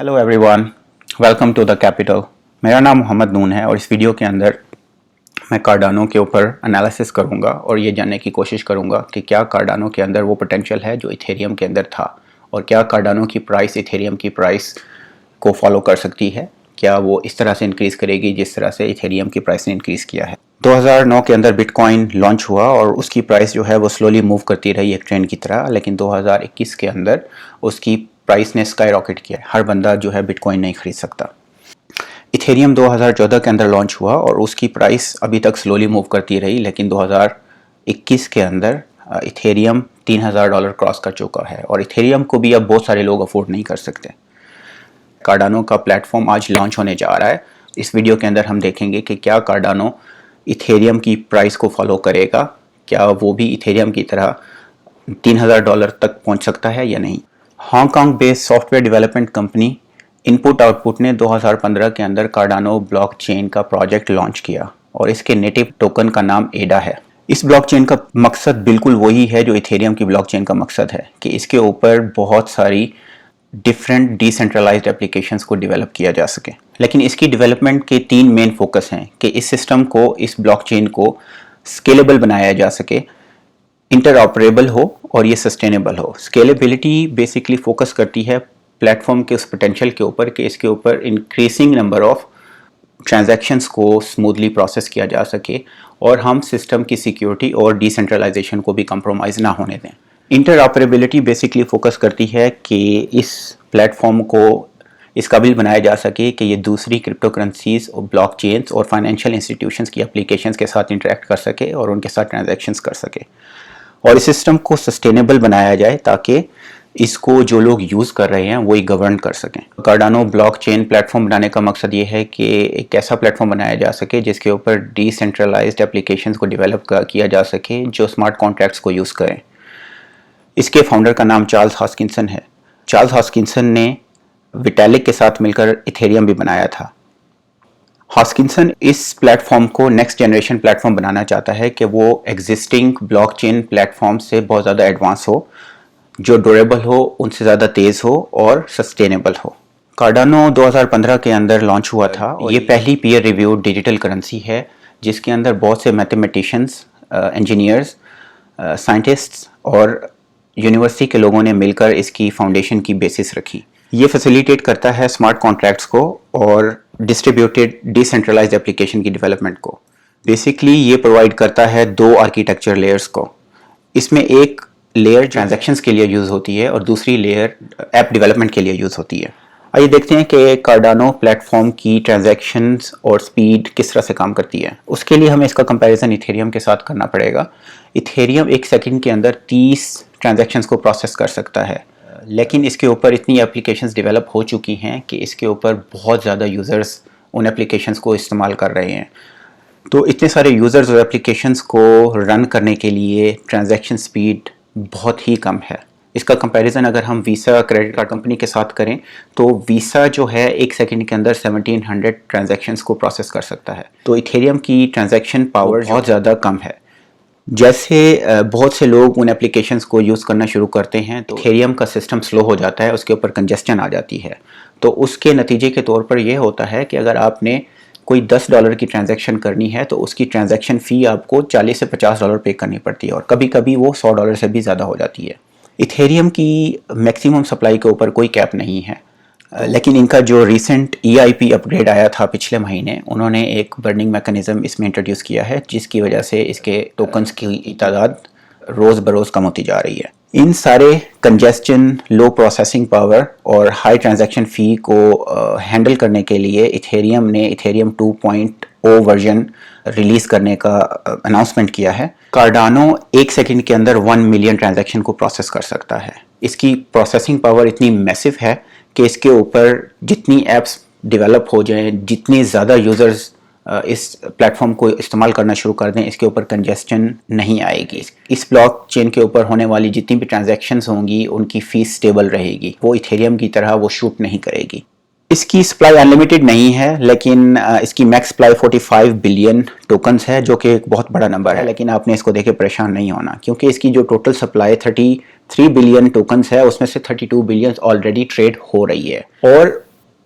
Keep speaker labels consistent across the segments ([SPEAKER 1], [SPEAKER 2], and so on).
[SPEAKER 1] Hello everyone, welcome to the capital. मेरा नाम मोहम्मद नून है और इस वीडियो के अंदर मैं कार्डानो के ऊपर एनालिसिस करूंगा और ये जानने की कोशिश करूंगा कि क्या कार्डानो के अंदर वो पोटेंशियल है जो इथेरियम के अंदर था और क्या कार्डानो की प्राइस इथेरियम की प्राइस को फॉलो कर सकती है। क्या वो इस तरह से इंक्रीज़ करेगी जिस तरह से इथेरियम की प्राइस ने इंक्रीज़ किया है। 2009 के अंदर बिटकॉइन लॉन्च हुआ और उसकी प्राइस जो है वो स्लोली मूव करती रही एक ट्रेंड की तरह, लेकिन 2021 के अंदर उसकी प्राइस ने स्काई रॉकेट किया। हर बंदा जो है बिटकॉइन नहीं खरीद सकता। इथेरियम 2014 के अंदर लॉन्च हुआ और उसकी प्राइस अभी तक स्लोली मूव करती रही, लेकिन 2021 के अंदर इथेरियम $3000 क्रॉस कर चुका है और इथेरियम को भी अब बहुत सारे लोग अफोर्ड नहीं कर सकते। कार्डानो का प्लेटफॉर्म आज लॉन्च होने जा रहा है। इस वीडियो के अंदर हम देखेंगे कि क्या कार्डानो इथेरियम की प्राइस को फॉलो करेगा, क्या वो भी इथेरियम की तरह $3000 तक पहुंच सकता है या नहीं। Hong Kong based software development company input output ने 2015 के अंदर कार्डानो ब्लॉकचेन का प्रोजेक्ट लॉन्च किया और इसके नेटिव टोकन का नाम एडा है। इस ब्लॉकचेन का मकसद बिल्कुल वही है जो इथेरियम की ब्लॉकचेन का मकसद है कि इसके ऊपर बहुत सारी डिफरेंट डिसेंट्रलाइज्ड एप्लीकेशंस को डेवलप किया जा सके। लेकिन इसकी डेवलपमेंट के तीन मेन फोकस हैं कि इस सिस्टम को, इस ब्लॉकचेन को स्केलेबल बनाया जा सके, इंटरऑपरेबल हो और ये सस्टेनेबल हो। स्केलेबिलिटी बेसिकली फोकस करती है प्लेटफॉर्म के उस पोटेंशियल के ऊपर कि इसके ऊपर इंक्रीजिंग नंबर ऑफ ट्रांजैक्शंस को स्मूथली प्रोसेस किया जा सके और हम सिस्टम की सिक्योरिटी और डिसेंट्रलाइजेशन को भी कंप्रोमाइज़ ना होने दें। इंटरऑपरेबिलिटी बेसिकली फोकस करती है कि इस प्लेटफॉर्म को इस काबिल बनाया जा सके कि ये दूसरी क्रिप्टो करेंसीज और ब्लॉकचेन्स और फाइनेंशियल इंस्टीट्यूशंस की एप्लीकेशंस के साथ इंटरेक्ट कर सके और उनके साथ ट्रांजैक्शंस कर सके। और इस सिस्टम को सस्टेनेबल बनाया जाए ताकि इसको जो लोग यूज़ कर रहे हैं वो ही गवर्न कर सकें। कार्डानो ब्लॉकचेन प्लेटफॉर्म बनाने का मकसद ये है कि एक ऐसा प्लेटफॉर्म बनाया जा सके जिसके ऊपर डिसेंट्रलाइज्ड एप्लीकेशंस को डेवलप किया जा सके जो स्मार्ट कॉन्ट्रैक्ट्स को यूज़ करें। इसके फाउंडर का नाम चार्ल्स हॉस्किंसन है। चार्ल्स हॉस्किंसन ने विटैलिक के साथ मिलकर इथेरियम भी बनाया था। हॉस्किंसन इस प्लेटफॉर्म को नेक्स्ट जनरेशन प्लेटफॉर्म बनाना चाहता है कि वो एग्जिस्टिंग ब्लॉकचेन प्लेटफॉर्म से बहुत ज़्यादा एडवांस हो, जो ड्यूरेबल हो, उनसे ज़्यादा तेज़ हो और सस्टेनेबल हो। कार्डानो 2015 के अंदर लॉन्च हुआ था और ये पहली पीयर रिव्यू डिजिटल करेंसी है जिसके अंदर बहुत से मैथमेटिशियंस, इंजीनियर्स, साइंटिस्ट्स और यूनिवर्सिटी के लोगों ने मिलकर इसकी फाउंडेशन की बेसिस रखी। ये फैसिलिटेट करता है स्मार्ट कॉन्ट्रैक्ट्स को और डिस्ट्रीब्यूटेड डिसेंट्रलाइज्ड एप्लीकेशन की डेवलपमेंट को। बेसिकली ये प्रोवाइड करता है दो आर्किटेक्चर लेयर्स को। इसमें एक लेयर ट्रांजैक्शंस के लिए यूज़ होती है और दूसरी लेयर ऐप डेवलपमेंट के लिए यूज़ होती है। आइए देखते हैं कि कार्डानो प्लेटफॉर्म की ट्रांजैक्शंस और स्पीड किस तरह से काम करती है। उसके लिए हमें इसका कंपैरिजन इथेरियम के साथ करना पड़ेगा। इथेरियम एक सेकंड के अंदर 30 ट्रांजैक्शंस को प्रोसेस कर सकता है, लेकिन इसके ऊपर इतनी एप्लीकेशंस डेवलप हो चुकी हैं कि इसके ऊपर बहुत ज़्यादा यूज़र्स उन एप्लीकेशंस को इस्तेमाल कर रहे हैं। तो इतने सारे यूज़र्स और एप्लीकेशंस को रन करने के लिए ट्रांजैक्शन स्पीड बहुत ही कम है। इसका कंपैरिजन अगर हम वीसा क्रेडिट कार्ड कंपनी के साथ करें तो वीसा जो है एक सेकंड के अंदर 1700 ट्रांजैक्शंस को प्रोसेस कर सकता है। तो इथेरियम की ट्रांजैक्शन पावर बहुत ज़्यादा कम है। जैसे बहुत से लोग उन एप्लीकेशंस को यूज़ करना शुरू करते हैं तो इथेरियम का सिस्टम स्लो हो जाता है, उसके ऊपर कंजेस्शन आ जाती है। तो उसके नतीजे के तौर पर यह होता है कि अगर आपने कोई $10 की ट्रांजैक्शन करनी है तो उसकी ट्रांजैक्शन फ़ी आपको $40 से $50 पे करनी पड़ती है और कभी कभी वो $100 से भी ज़्यादा हो जाती है। इथेरियम की मैक्सिमम सप्लाई के ऊपर कोई कैप नहीं है, लेकिन इनका जो रिसेंट EIP अपग्रेड आया था पिछले महीने, उन्होंने एक बर्निंग मैकेनिज़्म इसमें इंट्रोड्यूस किया है जिसकी वजह से इसके टोकन्स की तादाद रोज़ बरोज़ कम होती जा रही है। इन सारे कंजेस्शन, लो प्रोसेसिंग पावर और हाई ट्रांजैक्शन फ़ी को हैंडल करने के लिए इथेरियम ने इथेरियम 2.0 वर्जन रिलीज़ करने का अनाउंसमेंट किया है। कार्डानो एक सेकंड के अंदर 1 मिलियन ट्रांजैक्शन को प्रोसेस कर सकता है। इसकी प्रोसेसिंग पावर इतनी मैसिव है कि इसके ऊपर जितनी ऐप्स डेवलप हो जाएं, जितनी ज़्यादा यूज़र्स इस प्लेटफॉर्म को इस्तेमाल करना शुरू कर दें, इसके ऊपर कंजेस्शन नहीं आएगी। इस ब्लॉकचेन के ऊपर होने वाली जितनी भी ट्रांजैक्शंस होंगी उनकी फ़ीस स्टेबल रहेगी, वो इथेरियम की तरह वो शूट नहीं करेगी। इसकी सप्लाई अनलिमिटेड नहीं है, लेकिन इसकी मैक्स सप्लाई 45 बिलियन टोकन्स है जो कि एक बहुत बड़ा नंबर है। लेकिन आपने इसको देख के परेशान नहीं होना क्योंकि इसकी जो टोटल सप्लाई 33 बिलियन टोकन्स है उसमें से 32 बिलियन ऑलरेडी ट्रेड हो रही है और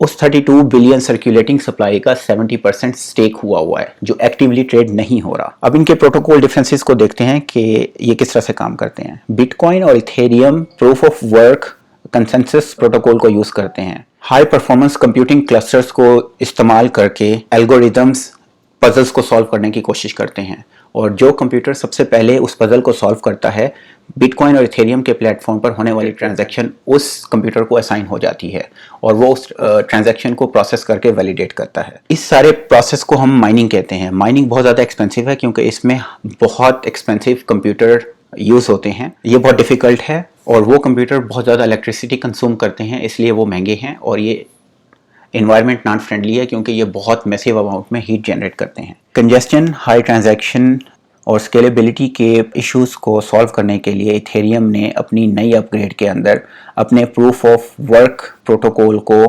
[SPEAKER 1] उस 32 बिलियन सर्कुलेटिंग सप्लाई का 70% स्टेक हुआ है जो एक्टिवली ट्रेड नहीं हो रहा। अब इनके प्रोटोकॉल डिफरेंसेस को देखते हैं कि ये किस तरह से काम करते हैं। बिटकॉइन और Ethereum proof of work consensus protocol को यूज करते हैं। हाई परफॉर्मेंस कंप्यूटिंग क्लस्टर्स को इस्तेमाल करके एल्गोरिदम्स पजल्स को सॉल्व करने की कोशिश करते हैं, और जो कंप्यूटर सबसे पहले उस पजल को सॉल्व करता है, बिटकॉइन और इथेरियम के प्लेटफॉर्म पर होने वाली ट्रांजैक्शन उस कंप्यूटर को असाइन हो जाती है और वो उस ट्रांजैक्शन को प्रोसेस करके वैलिडेट करता है। इस सारे प्रोसेस को हम माइनिंग कहते हैं। माइनिंग बहुत ज़्यादा एक्सपेंसिव है क्योंकि इसमें बहुत एक्सपेंसिव कंप्यूटर यूज़ होते हैं। ये बहुत डिफ़िकल्ट है और वो कंप्यूटर बहुत ज़्यादा इलेक्ट्रिसिटी कंज्यूम करते हैं, इसलिए वो महंगे हैं, और ये इन्वायरमेंट नॉन फ्रेंडली है क्योंकि ये बहुत मैसिव अमाउंट में हीट जनरेट करते हैं। कंजेस्शन, हाई ट्रांजैक्शन और स्केलेबिलिटी के इश्यूज को सॉल्व करने के लिए इथेरियम ने अपनी नई अपग्रेड के अंदर अपने प्रूफ ऑफ वर्क प्रोटोकॉल को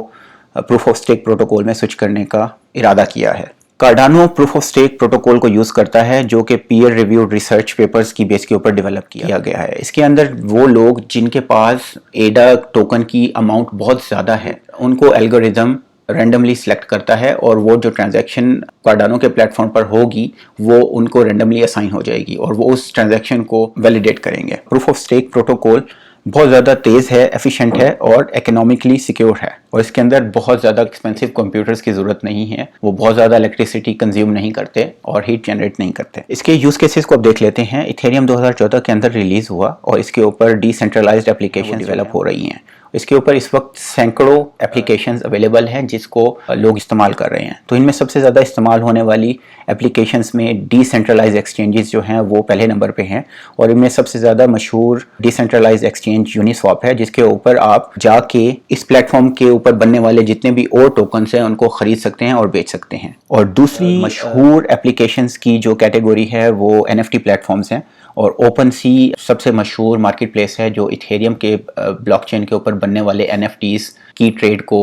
[SPEAKER 1] प्रूफ ऑफ स्टेक प्रोटोकॉल में स्विच करने का इरादा किया है। Cardano proof of stake protocol को यूज़ करता है जो कि पीयर रिव्यूड रिसर्च पेपर्स की बेस के ऊपर डेवलप किया गया है। इसके अंदर वो लोग जिनके पास एडा टोकन की अमाउंट बहुत ज़्यादा है, उनको एल्गोरिदम रैंडमली सिलेक्ट करता है और वो जो ट्रांजैक्शन कार्डानो के प्लेटफॉर्म पर होगी वो उनको रैंडमली असाइन हो जाएगी और वो उस ट्रांजैक्शन को वैलिडेट करेंगे। प्रूफ ऑफ स्टेक प्रोटोकॉल बहुत ज़्यादा तेज़ है, एफिशिएंट है और इकोनॉमिकली सिक्योर है, और इसके अंदर बहुत ज़्यादा एक्सपेंसिव कंप्यूटर्स की ज़रूरत नहीं है। वो बहुत ज़्यादा इलेक्ट्रिसिटी कंज्यूम नहीं करते और हीट जनरेट नहीं करते। इसके यूज़ केसेस को अब देख लेते हैं। इथेरियम 2014 के अंदर रिलीज़ हुआ और इसके ऊपर डिसेंट्रलाइज्ड एप्लीकेशन डेवलप हो रही हैं। इसके ऊपर इस वक्त सैकड़ों एप्लीकेशंस अवेलेबल हैं जिसको लोग इस्तेमाल कर रहे हैं। तो इनमें सबसे ज़्यादा इस्तेमाल होने वाली एप्लीकेशंस में डिसेंट्रलाइज्ड एक्सचेंजेस जो हैं वो पहले नंबर पे हैं, और इनमें सबसे ज़्यादा मशहूर डिसेंट्रलाइज्ड एक्सचेंज यूनिस्वैप है, जिसके ऊपर आप जाके इस प्लेटफॉर्म के ऊपर बनने वाले जितने भी और टोकन्स हैं उनको खरीद सकते हैं और बेच सकते हैं। और दूसरी मशहूर एप्लीकेशंस की जो कैटेगरी है वो NFT प्लेटफॉर्म्स हैं, और ओपन सी सबसे मशहूर मार्केट प्लेस है जो इथेरियम के ब्लॉकचेन के ऊपर बनने वाले NFTs की ट्रेड को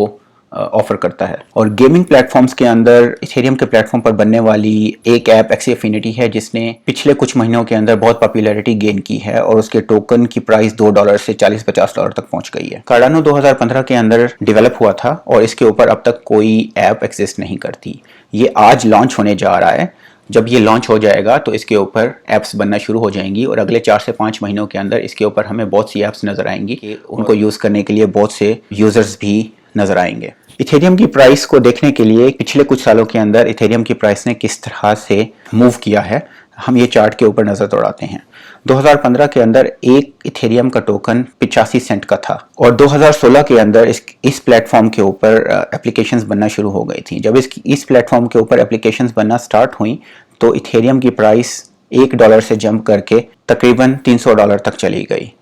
[SPEAKER 1] ऑफर करता है। और गेमिंग प्लेटफॉर्म्स के अंदर इथेरियम के प्लेटफॉर्म पर बनने वाली एक ऐप एक्सी अफिनिटी है जिसने पिछले कुछ महीनों के अंदर बहुत पॉपुलैरिटी गेन की है और उसके टोकन की प्राइस $2 से $40-50 तक पहुंच गई है। कार्डानो 2015 के अंदर डेवलप हुआ था और इसके ऊपर अब तक कोई ऐप एग्जिस्ट नहीं करती। ये आज लॉन्च होने जा रहा है। जब ये लॉन्च हो जाएगा तो इसके ऊपर ऐप्स बनना शुरू हो जाएंगी और अगले 4 से 5 महीनों के अंदर इसके ऊपर हमें बहुत सी ऐप्स नज़र आएंगी कि उनको यूज़ करने के लिए बहुत से यूज़र्स भी नज़र आएंगे। इथेरियम की प्राइस को देखने के लिए पिछले कुछ सालों के अंदर इथेरियम की प्राइस ने किस तरह से मूव किया है हम ये चार्ट के ऊपर नज़र दौड़ाते हैं। 2015 के अंदर एक इथेरियम का टोकन 85 सेंट का था और 2016 के अंदर इस प्लेटफॉर्म के ऊपर एप्लीकेशंस बनना शुरू हो गई थी। जब इस प्लेटफॉर्म के ऊपर एप्लीकेशंस बनना स्टार्ट हुई तो इथेरियम की प्राइस $1 से जंप करके तकरीबन $300 तक चली गई।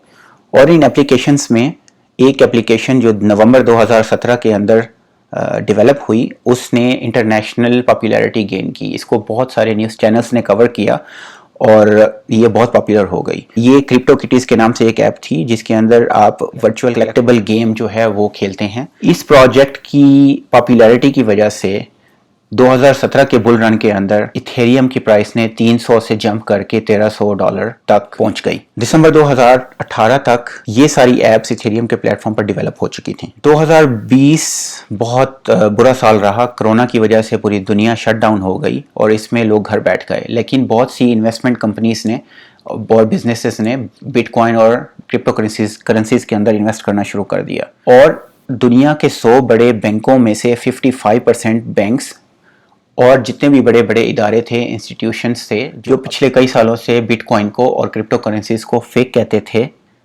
[SPEAKER 1] और इन एप्लीकेशंस में एक एप्लीकेशन जो नवंबर 2017 के अंदर डेवलप हुई उसने इंटरनेशनल पॉपुलैरिटी गेन की। इसको बहुत सारे न्यूज़ चैनल्स ने कवर किया और ये बहुत पॉपुलर हो गई। ये क्रिप्टो किटीज़ के नाम से एक ऐप थी जिसके अंदर आप वर्चुअल कलेक्टेबल गेम जो है वो खेलते हैं। इस प्रोजेक्ट की पॉपुलैरिटी की वजह से 2017 के बुल रन के अंदर इथेरियम की प्राइस ने 300 से जंप करके $1300 तक पहुंच गई। दिसंबर 2018 तक ये सारी एप्स इथेरियम के प्लेटफॉर्म पर डेवलप हो चुकी थी। 2020 बहुत बुरा साल रहा। कोरोना की वजह से पूरी दुनिया शट डाउन हो गई और इसमें लोग घर बैठ गए, लेकिन बहुत सी इन्वेस्टमेंट कंपनीज ने और बिजनेसेस ने बिटकॉइन और क्रिप्टो करेंसीज के अंदर इन्वेस्ट करना शुरू कर दिया। और दुनिया के 100 बड़े बैंकों में से 55% बैंक्स और जितने भी बड़े बड़े इदारे थे, इंस्टीट्यूशंस थे, जो पिछले कई सालों से बिटकॉइन को और क्रिप्टो करेंसीज को फेक कहते थे,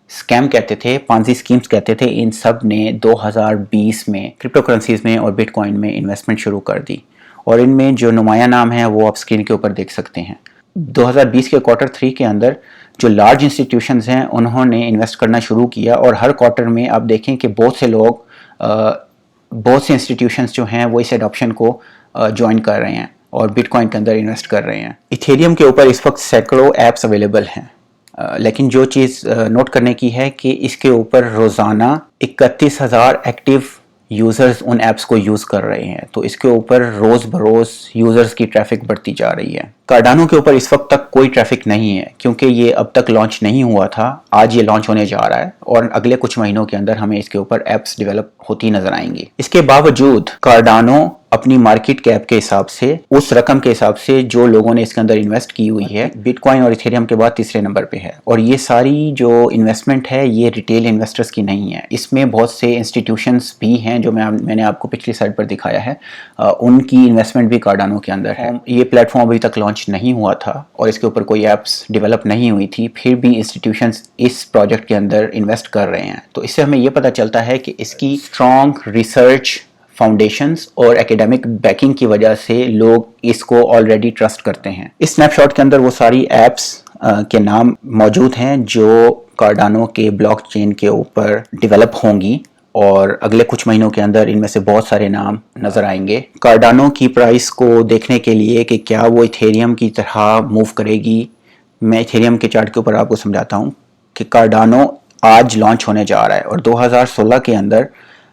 [SPEAKER 1] स्कैम कहते थे, पांजी स्कीम्स कहते थे, इन सब ने 2020 में क्रिप्टो करेंसीज में और बिटकॉइन में इन्वेस्टमेंट शुरू कर दी। और इनमें जो नुमाया नाम है वो आप स्क्रीन के ऊपर देख सकते हैं। 2020 के Q3 के अंदर जो लार्ज इंस्टीट्यूशंस हैं उन्होंने इन्वेस्ट करना शुरू किया और हर क्वार्टर में आप देखें कि बहुत से लोग, बहुत से इंस्टीट्यूशंस जो हैं वो इस एडॉप्शन को ज्वाइन कर रहे हैं और बिटकॉइन के अंदर इन्वेस्ट कर रहे हैं। इथेरियम के ऊपर इस वक्त सैकड़ों ऐप्स अवेलेबल हैं, लेकिन जो चीज़ नोट करने की है कि इसके ऊपर रोज़ाना 31,000 एक्टिव यूज़र्स उन ऐप्स को यूज़ कर रहे हैं। तो इसके ऊपर रोज़ बरोज़ यूज़र्स की ट्रैफिक बढ़ती जा रही है। कार्डानो के ऊपर इस वक्त तक कोई ट्रैफिक नहीं है क्योंकि ये अब तक लॉन्च नहीं हुआ था। आज ये लॉन्च होने जा रहा है और अगले कुछ महीनों के अंदर हमें इसके ऊपर एप्स डेवलप होती नजर आएंगी। इसके बावजूद कार्डानो अपनी मार्केट कैप के हिसाब से, उस रकम के हिसाब से जो लोगों ने इसके अंदर इन्वेस्ट की हुई है, बिटकॉइन और इथेरियम के बाद तीसरे नंबर पे है। और ये सारी जो इन्वेस्टमेंट है ये रिटेल इन्वेस्टर्स की नहीं है, इसमें बहुत से इंस्टीट्यूशंस भी हैं जो मैंने आपको पिछली साइड पर दिखाया है। उनकी इन्वेस्टमेंट भी कार्डानो के अंदर है। ये प्लेटफॉर्म अभी तक लॉन्च नहीं हुआ था और इसके ऊपर कोई एप्स डेवलप नहीं हुई थी, फिर भी इंस्टीट्यूशंस इस प्रोजेक्ट के अंदर इन्वेस्ट कर रहे हैं। तो इससे हमें ये पता चलता है कि इसकी स्ट्रॉन्ग रिसर्च फाउंडेशंस और एकेडमिक बैकिंग की वजह से लोग इसको ऑलरेडी ट्रस्ट करते हैं। इस स्नैपशॉट के अंदर वो सारी एप्स के नाम मौजूद हैं जो कार्डानो के ब्लॉकचेन के ऊपर डेवलप होंगी और अगले कुछ महीनों के अंदर इनमें से बहुत सारे नाम नजर आएंगे। कार्डानो की प्राइस को देखने के लिए कि क्या वो इथेरियम की तरह मूव करेगी, मैं इथेरियम के चार्ट के ऊपर आपको समझाता हूँ कि कार्डानो आज लॉन्च होने जा रहा है और 2016 के अंदर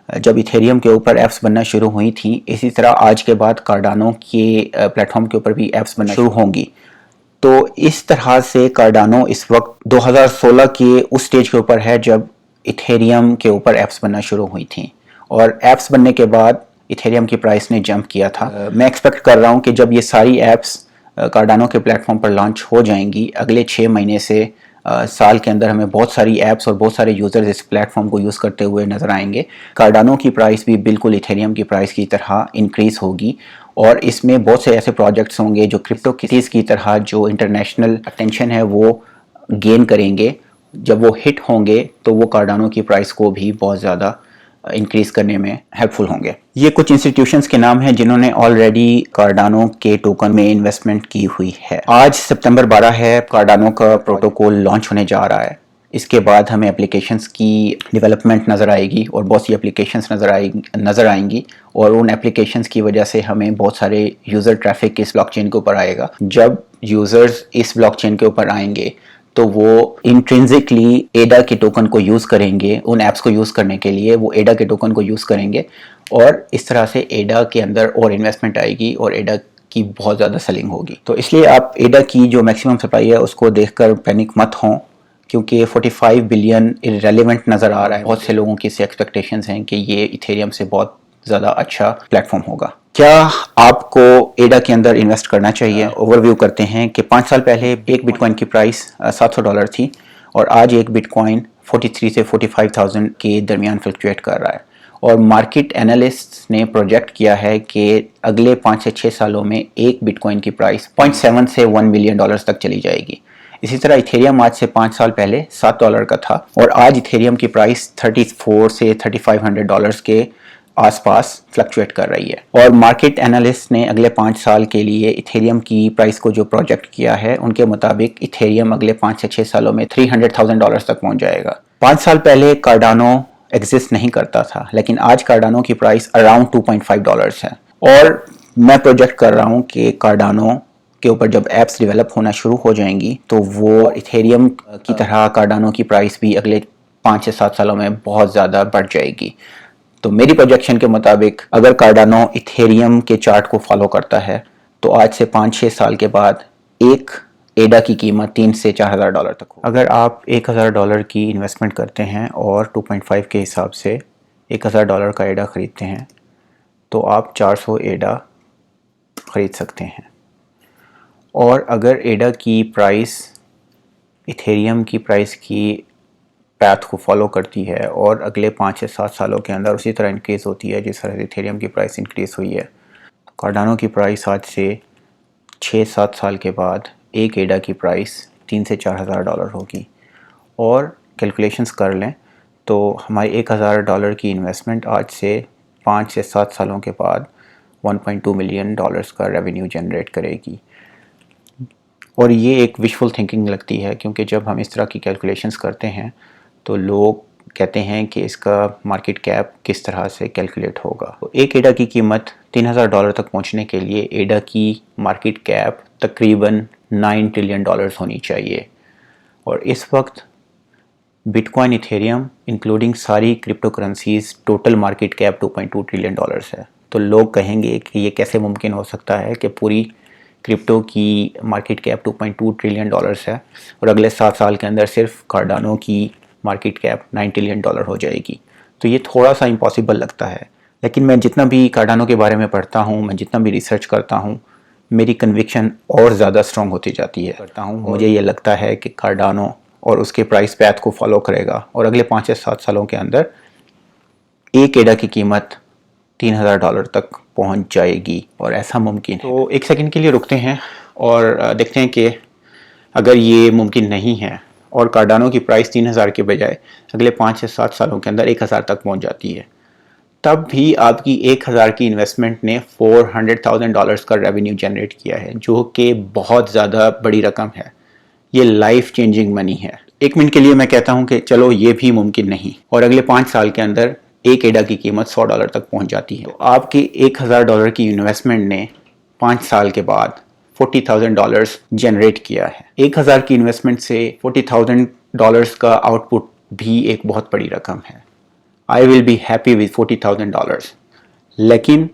[SPEAKER 1] जब इथेरियम के ऊपर एप्स बनना शुरू हुई थी, इसी तरह आज के बाद कार्डानो के प्लेटफॉर्म के ऊपर भी एप्स बनना शुरू होंगी। तो इस तरह से कार्डानो इस वक्त 2016 के उस स्टेज के ऊपर है जब इथेरियम के ऊपर एप्स बनना शुरू हुई थी और एप्स बनने के बाद इथेरियम की प्राइस ने जंप किया था। मैं एक्सपेक्ट कर रहा हूँ कि जब ये सारी एप्स कार्डानो के प्लेटफॉर्म पर लॉन्च हो जाएंगी, अगले 6 महीने से साल के अंदर हमें बहुत सारी एप्स और बहुत सारे यूज़र्स इस प्लेटफॉर्म को यूज़ करते हुए नज़र आएंगे। कार्डानो की प्राइस भी बिल्कुल इथेरियम की प्राइस की तरह इंक्रीज़ होगी और इसमें बहुत से ऐसे प्रोजेक्ट्स होंगे जो क्रिप्टो किटीज़ की तरह जो इंटरनेशनल अटेंशन है वो गेन करेंगे। जब वो हिट होंगे तो वो कार्डानो की प्राइस को भी बहुत ज़्यादा इंक्रीज करने में हेल्पफुल होंगे। ये कुछ इंस्टीट्यूशंस के नाम हैं जिन्होंने ऑलरेडी कार्डानो के टोकन में इन्वेस्टमेंट की हुई है। आज सितंबर 12 है, कार्डानो का प्रोटोकॉल लॉन्च होने जा रहा है। इसके बाद हमें एप्लीकेशंस की डेवलपमेंट नज़र आएगी और बहुत सी एप्लीकेशंस नज़र आएंगी और उन एप्लीकेशंस की वजह से हमें बहुत सारे यूज़र ट्रैफिक इस ब्लॉकचेन के ऊपर आएगा। जब यूज़र्स इस ब्लॉकचेन के ऊपर आएंगे तो वो इंट्रिंसिकली एडा के टोकन को यूज़ करेंगे, उन ऐप्स को यूज़ करने के लिए वो एडा के टोकन को यूज़ करेंगे और इस तरह से एडा के अंदर और इन्वेस्टमेंट आएगी और एडा की बहुत ज़्यादा सेलिंग होगी। तो इसलिए आप एडा की जो मैक्सिमम सप्लाई है उसको देखकर पैनिक मत हों क्योंकि 45 बिलियन इररेलेवेंट नज़र आ रहा है। बहुत से लोगों की एक्सपेक्टेशंस हैं कि ये इथेरियम से बहुत ज़्यादा अच्छा प्लेटफॉर्म होगा। क्या आपको एडा के अंदर इन्वेस्ट करना चाहिए? ओवरव्यू करते हैं कि 5 साल पहले एक बिटकॉइन की प्राइस $700 थी और आज एक बिटकॉइन 43 से 45,000 के दरमियान फ्लक्चुएट कर रहा है और मार्केट एनालिस्ट ने प्रोजेक्ट किया है कि अगले 5 से 6 सालों में एक बिटकॉइन की प्राइस $0.7 से $1 मिलियन तक चली जाएगी। इसी तरह इथेरियम आज से 5 साल पहले $7 का था और आज इथेरियम की प्राइस 34 से $3,500 के आसपास फ्लक्चुएट कर रही है और मार्केट एनालिस्ट ने अगले 5 साल के लिए इथेरियम की प्राइस को जो प्रोजेक्ट किया है उनके मुताबिक इथेरियम अगले 5 से 6 सालों में $300,000 तक पहुंच जाएगा। 5 साल पहले कार्डानो एग्जिस्ट नहीं करता था लेकिन आज कार्डानो की प्राइस अराउंड $2.5 है और मैं प्रोजेक्ट कर रहा हूँ कि कार्डानो के ऊपर जब एप्स डेवलप होना शुरू हो जाएंगी तो वो इथेरियम की तरह कार्डानो की प्राइस भी अगले 5 से 7 सालों में बहुत ज़्यादा बढ़ जाएगी। तो मेरी प्रोजेक्शन के मुताबिक अगर कार्डानो इथेरियम के चार्ट को फॉलो करता है तो आज से 5-6 साल के बाद एक एडा की कीमत $3,000 से $4,000 तक हो। अगर आप $1,000 की इन्वेस्टमेंट करते हैं और 2.5 के हिसाब से $1,000 का एडा ख़रीदते हैं तो आप 400 एडा ख़रीद सकते हैं। और अगर एडा की प्राइस इथेरियम की प्राइस की पैथ को फॉलो करती है और अगले 5 से 7 सालों के अंदर उसी तरह इंक्रीज़ होती है जिस तरह से इथेरियम की प्राइस इंक्रीज़ हुई है, कार्डानो की प्राइस आज से 6-7 साल के बाद एक एडा की प्राइस $3,000 से $4,000 होगी। और कैलकुलेशंस कर लें तो हमारी $1,000 की इन्वेस्टमेंट आज से 5 से 7 सालों के बाद $1.2 मिलियन का रेवेन्यू जनरेट करेगी। और ये एक विशफुल थिंकिंग लगती है क्योंकि जब हम इस तरह की कैलकुलेशंस करते हैं तो लोग कहते हैं कि इसका मार्केट कैप किस तरह से कैलकुलेट होगा। तो एक एडा की कीमत $3,000 तक पहुंचने के लिए एडा की मार्केट कैप तकरीबन $9 ट्रिलियन होनी चाहिए और इस वक्त बिटकॉइन इथेरियम इंक्लूडिंग सारी crypto currencies total market cap $2.2 trillion है। तो लोग कहेंगे कि ये कैसे मुमकिन हो सकता है कि पूरी क्रिप्टो की मार्केट कैप 2.2 ट्रिलियन डॉलर्स है और अगले 7 साल के अंदर सिर्फ कार्डानो की मार्केट कैप 9 ट्रिलियन डॉलर हो जाएगी। तो ये थोड़ा सा इम्पॉसिबल लगता है, लेकिन मैं जितना भी कार्डानो के बारे में पढ़ता हूँ, मैं जितना भी रिसर्च करता हूँ, मेरी कन्विक्शन और ज़्यादा स्ट्रॉन्ग होती जाती है। मुझे ये लगता है कि कार्डानो और उसके प्राइस पैथ को फॉलो करेगा और अगले 5 से 7 सालों के अंदर एक एडा की कीमत $3000 तक पहुंच जाएगी और ऐसा मुमकिन है। तो एक सेकंड के लिए रुकते हैं और देखते हैं कि अगर ये मुमकिन नहीं है और कार्डानो की प्राइस 3000 के बजाय अगले 5 से 7 सालों के अंदर 1000 तक पहुंच जाती है, तब भी आपकी 1000 की इन्वेस्टमेंट ने $400,000 का रेवेन्यू जनरेट किया है, जो कि बहुत ज़्यादा बड़ी रकम है। ये लाइफ चेंजिंग मनी है। 1 मिनट के लिए मैं कहता हूँ कि चलो ये भी मुमकिन नहीं और अगले 5 साल के अंदर एक एडा की कीमत $100 तक पहुंच जाती है। तो आपके $1000 की इन्वेस्टमेंट ने 5 साल के बाद $40,000 जनरेट किया है। 1000 की इन्वेस्टमेंट से $40,000 का आउटपुट भी एक बहुत बड़ी रकम है। I will be happy with $40,000, लेकिन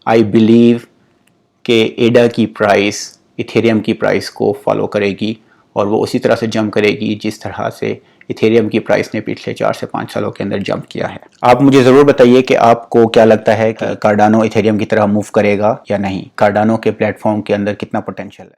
[SPEAKER 1] आई बिलीव कि एडा की प्राइस इथेरियम की प्राइस को फॉलो करेगी और वो उसी तरह से जंप करेगी जिस तरह से इथेरियम की प्राइस ने पिछले 4 से 5 सालों के अंदर जंप किया है। आप मुझे ज़रूर बताइए कि आपको क्या लगता है कि कार्डानो इथेरियम की तरह मूव करेगा या नहीं। कार्डानो के प्लेटफॉर्म के अंदर कितना पोटेंशियल है।